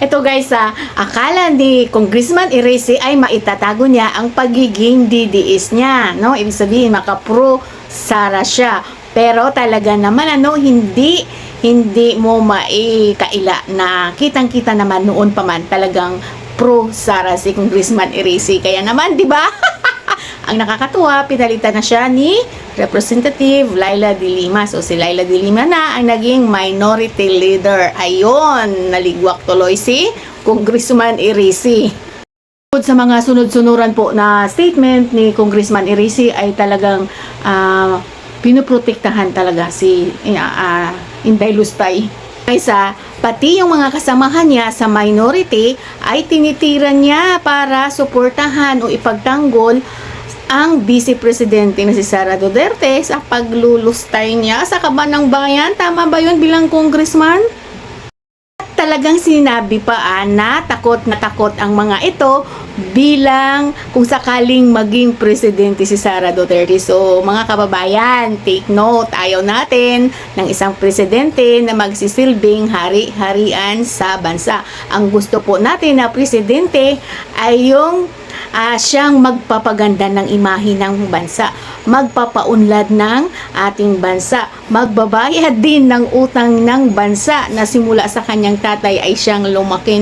Ito guys, akala ni Congressman Eresi ay maitatago niya ang pagiging DDS niya, no? Ibig sabihin maka-pro Sara siya. Pero talaga naman hindi mo maikaila na kitang-kita naman noon pa man talagang pro Sara si Congressman Eresi. Kaya naman, 'di ba? Ang nakakatuwa, pinalitan na siya ni Representative Laila de Lima. So, si Laila de Lima na ang naging minority leader. Ayun, naligwak tuloy si Congressman Eresi. Sa mga sunod-sunuran po na statement ni Congressman Eresi ay talagang pinoprotektahan talaga si Inday Lustay. Kaysa pati yung mga kasamahan niya sa minority ay tinitiran niya para suportahan o ipagtanggol ang Vice Presidente na si Sara Duterte sa paglulustay niya sa kaban ng bayan. Tama ba yun bilang congressman? Talagang sinabi pa na takot ang mga ito bilang kung sakaling maging presidente si Sara Duterte. So mga kababayan, take note, ayaw natin ng isang presidente na magsisilbing hari-harian sa bansa. Ang gusto po natin na presidente ay yung siyang magpapaganda ng imahe ng bansa, magpapaunlad ng ating bansa, magbabayad din ng utang ng bansa na simula sa kanyang tatay ay siyang lumaki,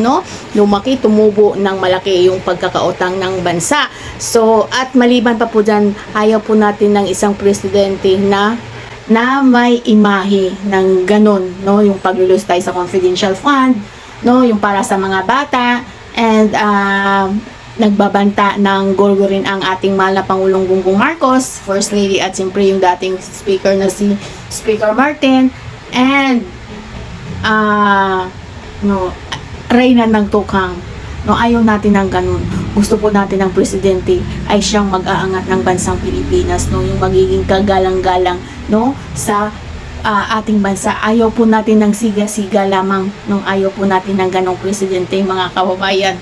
tumubo ng malaki yung pagkakautang ng bansa. So, at maliban pa po dyan, ayaw po natin ng isang presidente na may imahe ng ganon, yung paglulustay sa confidential fund, yung para sa mga bata, and nagbabanta ng golgo rin ang ating mahal na Pangulong Bongbong Marcos, First Lady, at siyempre yung dating speaker na si Speaker Martin, and Reyna ng Tukang. Ayaw natin ng ganun. Gusto po natin ng presidente ay siyang mag-aangat ng bansang Pilipinas, yung magiging kagalang-galang sa ating bansa. Ayaw po natin ng siga-siga lamang, ayaw po natin ng ganong presidente, mga kababayan.